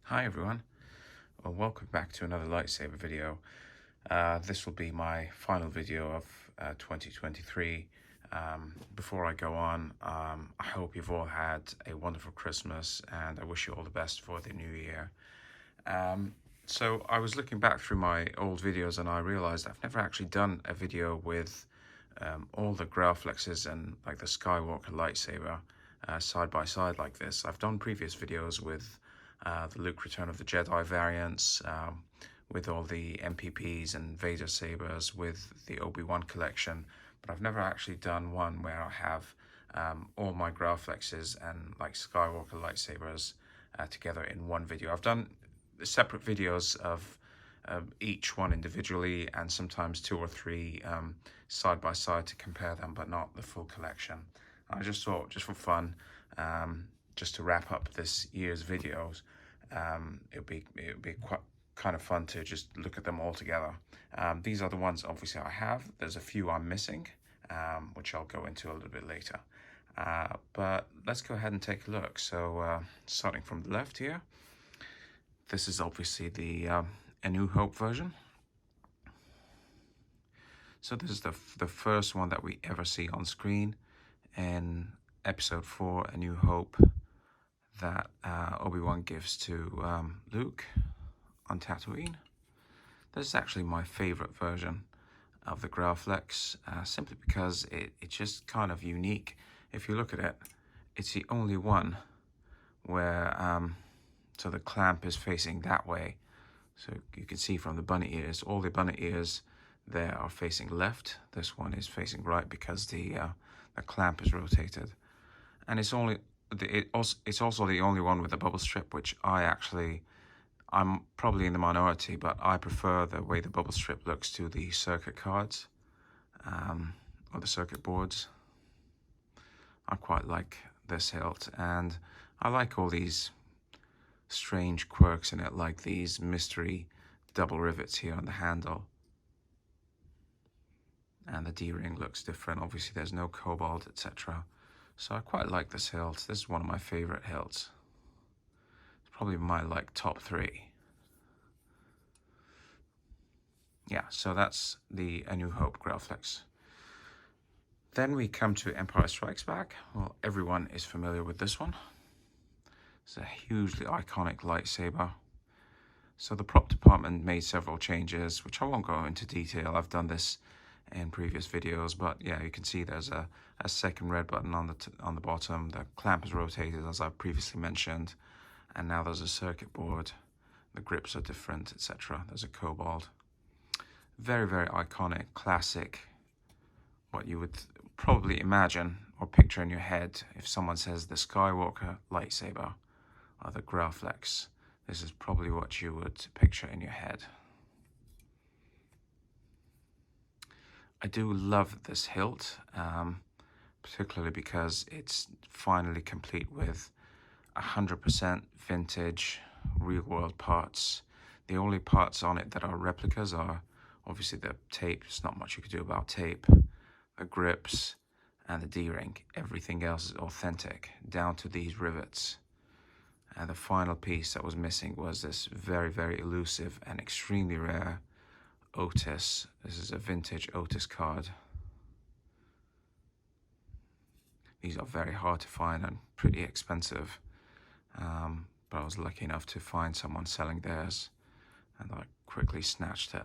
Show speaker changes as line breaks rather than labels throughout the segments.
Hi everyone, well, welcome back to another lightsaber video. This will be my final video of 2023. Before I go on, I hope you've all had a wonderful Christmas and I wish you all the best for the new year. So I was looking back through my old videos and I realized I've never actually done a video with all the Graflexes and like the Skywalker lightsaber side by side like this. I've done previous videos with the Luke Return of the Jedi variants, with all the MPPs and Vader sabers, with the Obi-Wan collection, but I've never actually done one where I have all my Graflexes and like Skywalker lightsabers together in one video. I've done separate videos of each one individually and sometimes two or three side by side to compare them, but not the full collection. I just thought, just for fun, just to wrap up this year's videos, it would be quite kind of fun to just look at them all together. These are the ones obviously I have. There's a few I'm missing, which I'll go into a little bit later. But let's go ahead and take a look. So starting from the left here, this is obviously the A New Hope version. So this is the first one that we ever see on screen in Episode 4, A New Hope, that Obi-Wan gives to Luke on Tatooine. This is actually my favorite version of the Graflex, simply because it's just kind of unique. If you look at it, it's the only one where so the clamp is facing that way. So you can see from the bunny ears, all the bunny ears there are facing left. This one is facing right because the clamp is rotated. And it's also the only one with a bubble strip, which I'm probably in the minority, but I prefer the way the bubble strip looks to the circuit cards, or the circuit boards. I quite like this hilt, and I like all these strange quirks in it, like these mystery double rivets here on the handle. And the D-ring looks different. Obviously there's no cobalt, etc. So I quite like this hilt. This is one of my favorite hilts. It's probably my top 3. Yeah, so that's the A New Hope Graflex. Then we come to Empire Strikes Back. Well, everyone is familiar with this one. It's a hugely iconic lightsaber. So the prop department made several changes, which I won't go into detail. I've done this in previous videos, but yeah, you can see there's a second red button on the bottom. The clamp is rotated, as I previously mentioned, and now there's a circuit board. The grips are different, etc. There's a cobalt. Very, very iconic, classic. What you would probably imagine or picture in your head if someone says the Skywalker lightsaber or the Graflex. This is probably what you would picture in your head. I do love this hilt, particularly because it's finally complete with 100% vintage, real-world parts. The only parts on it that are replicas are obviously the tape. There's not much you could do about tape, the grips, and the D-ring. Everything else is authentic, down to these rivets. And the final piece that was missing was this very, very elusive and extremely rare Otis. This is a vintage Otis card. These are very hard to find and pretty expensive, but I was lucky enough to find someone selling theirs, and I quickly snatched it.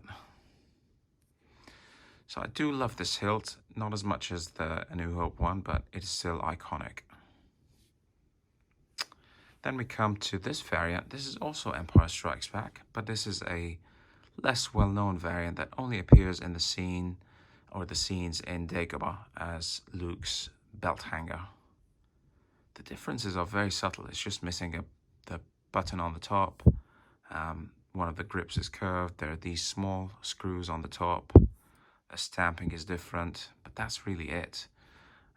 So I do love this hilt, not as much as the A New Hope one, but it is still iconic. Then we come to this variant. This is also Empire Strikes Back, but this is a less well-known variant that only appears in the scene or the scenes in Dagobah as Luke's belt hanger. The differences are very subtle. It's just missing the button on the top. One of the grips is curved. There are these small screws on the top. The stamping is different, but that's really it.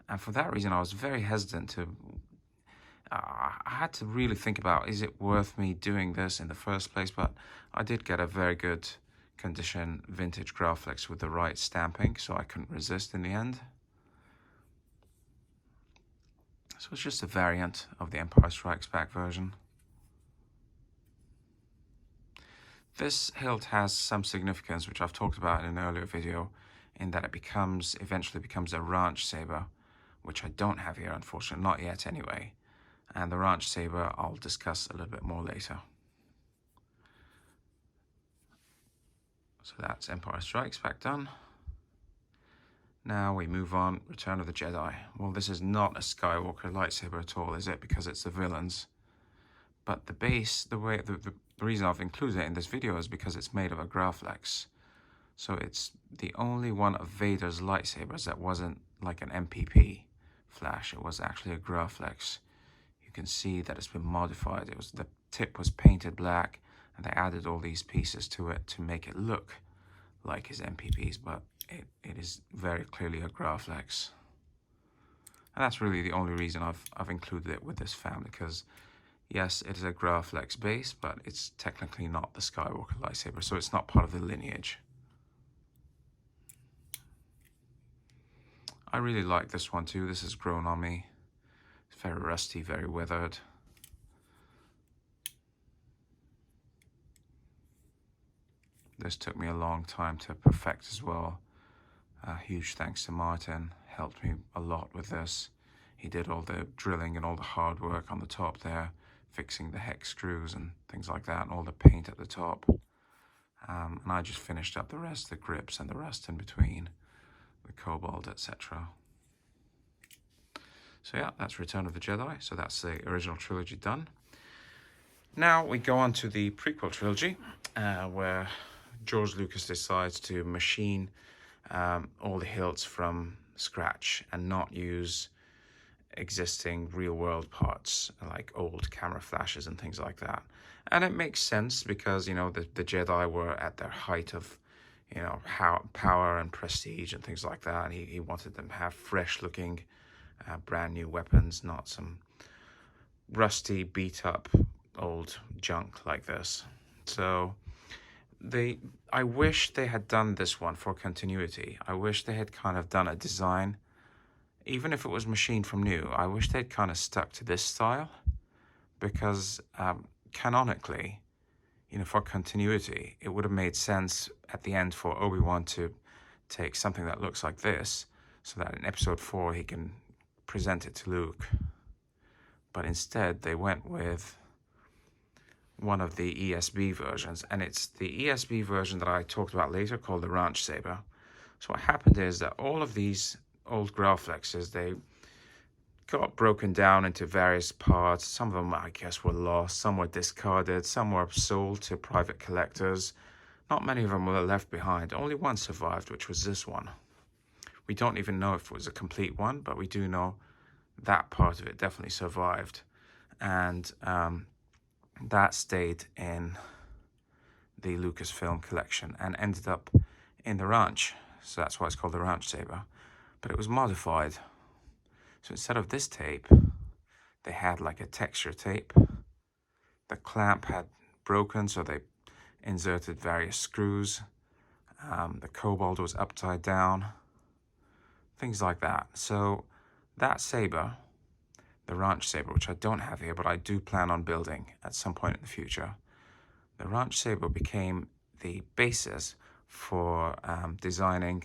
And for that reason, I was very hesitant to... I had to really think about, is it worth me doing this in the first place? But I did get a very good condition vintage Graflex with the right stamping, so I couldn't resist in the end. So it's just a variant of the Empire Strikes Back version. This hilt has some significance, which I've talked about in an earlier video, in that it eventually becomes a ranch saber, which I don't have here, unfortunately, not yet anyway. And the ranch saber I'll discuss a little bit more later. So that's Empire Strikes Back done. Now we move on, Return of the Jedi. Well, this is not a Skywalker lightsaber at all, is it? Because it's the villains. But the base, the reason I've included it in this video is because it's made of a Graflex. So it's the only one of Vader's lightsabers that wasn't like an MPP flash. It was actually a Graflex. You can see that it's been modified. The tip was painted black, and they added all these pieces to it to make it look like his MPPs, but it is very clearly a Graflex. And that's really the only reason I've included it with this family, because yes, it is a Graflex base, but it's technically not the Skywalker lightsaber, so it's not part of the lineage. I really like this one too. This has grown on me. It's very rusty, very weathered. This took me a long time to perfect as well. Huge thanks to Martin, helped me a lot with this. He did all the drilling and all the hard work on the top there, fixing the hex screws and things like that, and all the paint at the top. And I just finished up the rest, the grips and the rest in between, the cobalt, etc. So yeah, that's Return of the Jedi. So that's the original trilogy done. Now we go on to the prequel trilogy, where George Lucas decides to machine all the hilts from scratch and not use existing real-world parts like old camera flashes and things like that. And it makes sense because, you know, the Jedi were at their height of, you know, power and prestige and things like that. And he wanted them to have fresh-looking, brand new weapons, not some rusty, beat-up old junk like this. So I wish they had done this one for continuity. I wish they had kind of done a design, even if it was machined from new. I wish they'd kind of stuck to this style, because canonically, you know, for continuity, it would have made sense at the end for Obi-Wan to take something that looks like this, so that in episode 4 he can present it to Luke. But instead they went with one of the ESB versions, and it's the ESB version that I talked about later, called the Ranch Saber. So what happened is that all of these old Graflexes, they got broken down into various parts. Some of them, I guess, were lost, some were discarded, some were sold to private collectors. Not many of them were left behind. Only one survived, which was this one. We don't even know if it was a complete one, but we do know that part of it definitely survived. And that stayed in the Lucasfilm collection and ended up in the ranch. So that's why it's called the Ranch Saber. But it was modified. So instead of this tape, they had like a texture tape. The clamp had broken, so they inserted various screws. The cobalt was upside down. Things like that. So that saber, the Ranch Saber, which I don't have here, but I do plan on building at some point in the future, the Ranch Saber became the basis for designing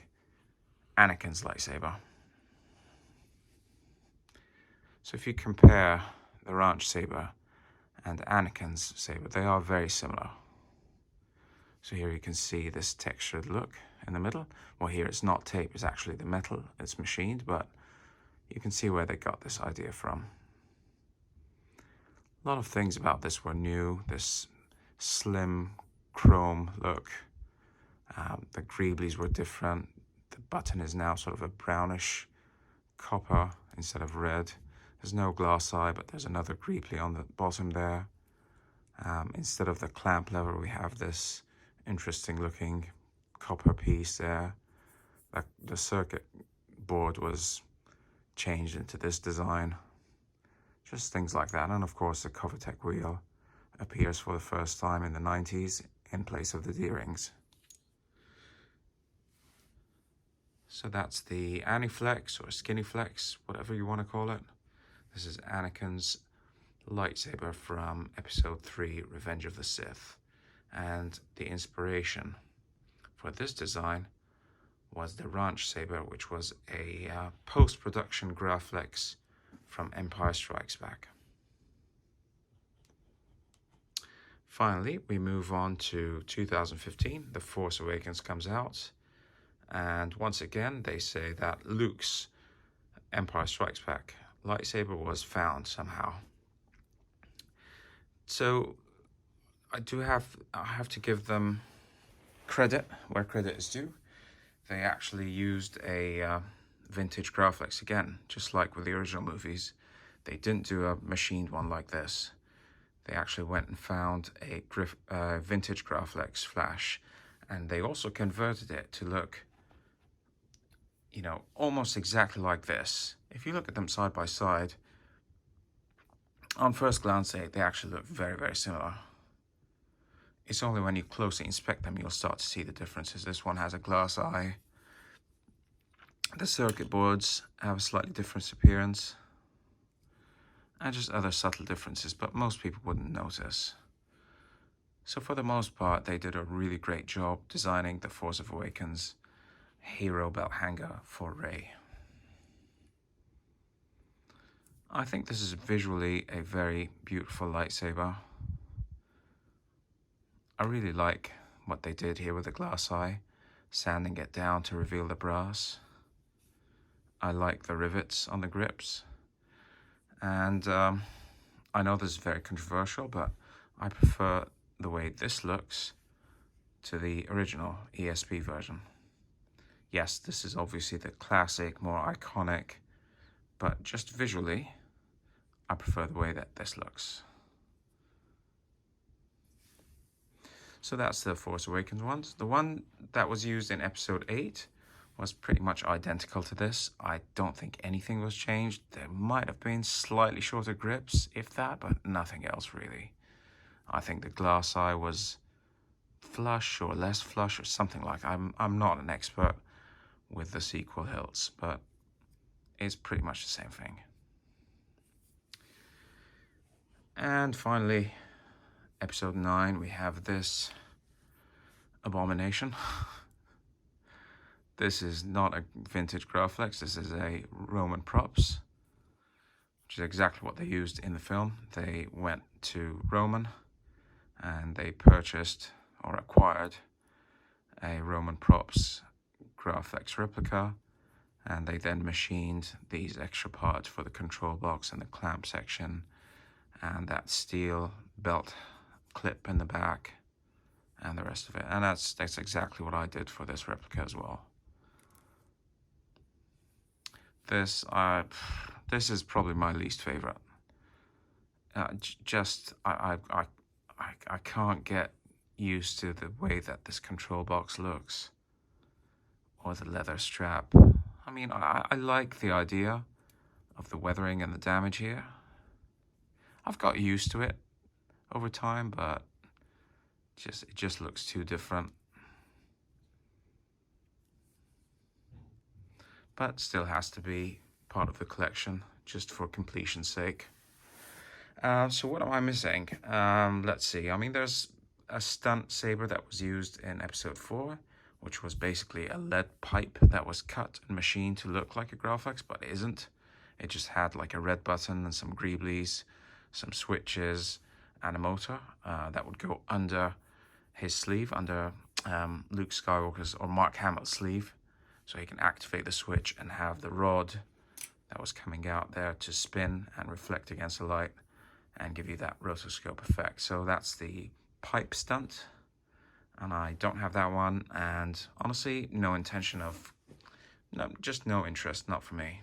Anakin's lightsaber. So if you compare the Ranch Saber and Anakin's saber, they are very similar. So here you can see this textured look in the middle. Well, here it's not tape, it's actually the metal, it's machined, but you can see where they got this idea from. A lot of things about this were new. This slim chrome look. The greeblies were different. The button is now sort of a brownish copper instead of red. There's no glass eye, but there's another greebly on the bottom there. Instead of the clamp lever, we have this interesting looking copper piece there. The circuit board was changed into this design. Just things like that. And of course the Covertech wheel appears for the first time in the 90s in place of the D-rings. So that's the Aniflex or Skinnyflex, whatever you want to call it. This is Anakin's lightsaber from episode 3, Revenge of the Sith. And the inspiration for this design was the Ranch Saber, which was a post-production Graflex from Empire Strikes Back. Finally, we move on to 2015. The Force Awakens comes out, and once again they say that Luke's Empire Strikes Back lightsaber was found somehow. So I have to give them credit where credit is due. They actually used a vintage Graflex again, just like with the original movies. They didn't do a machined one like this. They actually went and found a vintage Graflex flash, and they also converted it to look, you know, almost exactly like this. If you look at them side by side, on first glance, they actually look very, very similar. It's only when you closely inspect them you'll start to see the differences. This one has a glass eye. The circuit boards have a slightly different appearance, and just other subtle differences, but most people wouldn't notice. So for the most part, they did a really great job designing the Force Awakens hero belt hanger for Rey. I think this is visually a very beautiful lightsaber. I really like what they did here with the glass eye, sanding it down to reveal the brass. I like the rivets on the grips. And I know this is very controversial, but I prefer the way this looks to the original ESP version. Yes, this is obviously the classic, more iconic, but just visually, I prefer the way that this looks. So that's the Force Awakens ones. The one that was used in Episode 8 was pretty much identical to this. I don't think anything was changed. There might have been slightly shorter grips, if that, but nothing else really. I think the glass eye was flush or less flush or something like that. I'm not an expert with the sequel hilts, but it's pretty much the same thing. And finally, Episode 9, we have this abomination. This is not a vintage Graflex, this is a Roman props, which is exactly what they used in the film. They went to Roman and they purchased or acquired a Roman props Graflex replica, and they then machined these extra parts for the control box and the clamp section and that steel belt clip in the back and the rest of it. And that's exactly what I did for this replica as well. This is probably my least favorite. I can't get used to the way that this control box looks, or the leather strap. I mean, I like the idea of the weathering and the damage here. I've got used to it over time, but it just looks too different. But still has to be part of the collection, just for completion's sake. So what am I missing? Let's see. I mean, there's a stunt saber that was used in Episode 4, which was basically a lead pipe that was cut and machined to look like a Graflex, but it isn't. It just had like a red button and some greeblies, some switches, and a motor that would go under his sleeve, under Luke Skywalker's or Mark Hamill's sleeve, so he can activate the switch and have the rod that was coming out there to spin and reflect against the light and give you that rotoscope effect. So that's the pipe stunt, and I don't have that one, and honestly, no intention of, just no interest, not for me.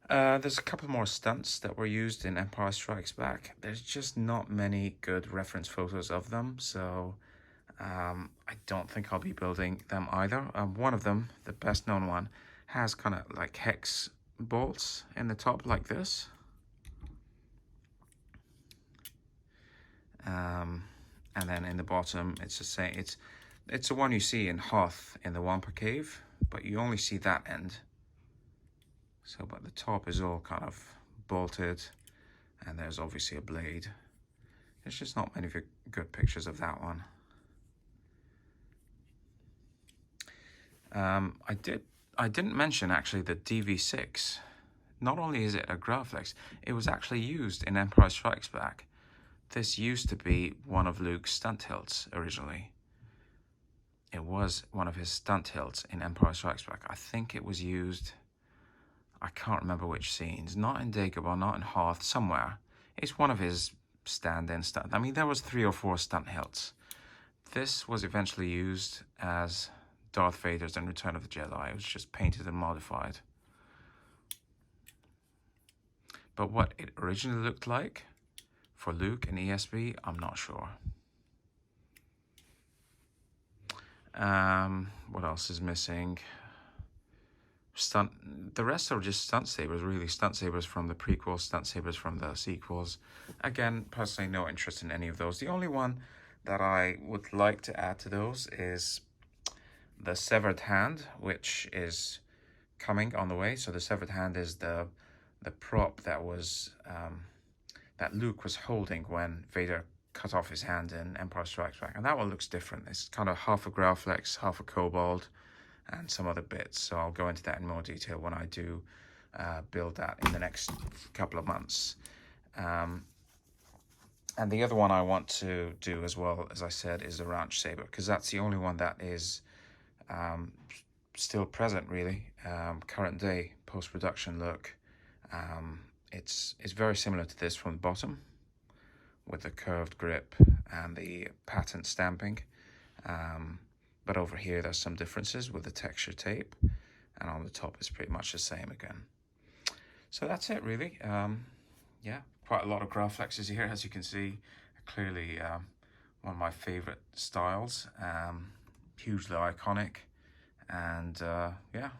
There's a couple more stunts that were used in Empire Strikes Back. There's just not many good reference photos of them, so I don't think I'll be building them either. One of them, the best known one, has kind of like hex bolts in the top like this. And then in the bottom, it's the same. It's the one you see in Hoth in the Wampa Cave, but you only see that end. So, but the top is all kind of bolted, and there's obviously a blade There's just not many good pictures of that one. I didn't mention actually the DV6. Not only is it a Graflex, it was actually used in Empire Strikes Back. This used to be one of Luke's stunt hilts originally. It was one of his stunt hilts in Empire Strikes Back. I think it was used, I can't remember which scenes, not in Dagobah, not in Hoth, somewhere. It's one of his stand-in stunt. I mean, there was 3 or 4 stunt hilts. This was eventually used as Darth Vader's in Return of the Jedi. It was just painted and modified. But what it originally looked like for Luke in ESB, I'm not sure. What else is missing? The rest are just stunt sabers, really. Stunt sabers from the prequels, stunt sabers from the sequels. Again, personally, no interest in any of those. The only one that I would like to add to those is the severed hand, which is coming on the way. So the severed hand is the prop that was that Luke was holding when Vader cut off his hand in Empire Strikes Back, and that one looks different. It's kind of half a Graflex, half a Cobalt, and some other bits. So I'll go into that in more detail when I do build that in the next couple of months. And the other one I want to do as well, as I said, is the Ranch Saber, because that's the only one that is still present, really. Current day post-production look. It's very similar to this from the bottom, with the curved grip and the patent stamping. But over here there's some differences with the texture tape, and on the top it's pretty much the same again. So that's it, really. Yeah, quite a lot of Graflexes here, as you can see. Clearly one of my favorite styles, hugely iconic, and yeah.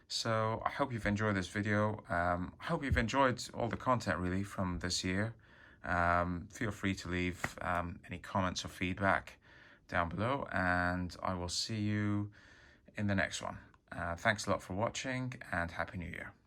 So I hope you've enjoyed this video. I hope you've enjoyed all the content, really, from this year. Feel free to leave any comments or feedback down below, and I will see you in the next one. Thanks a lot for watching, and Happy New Year.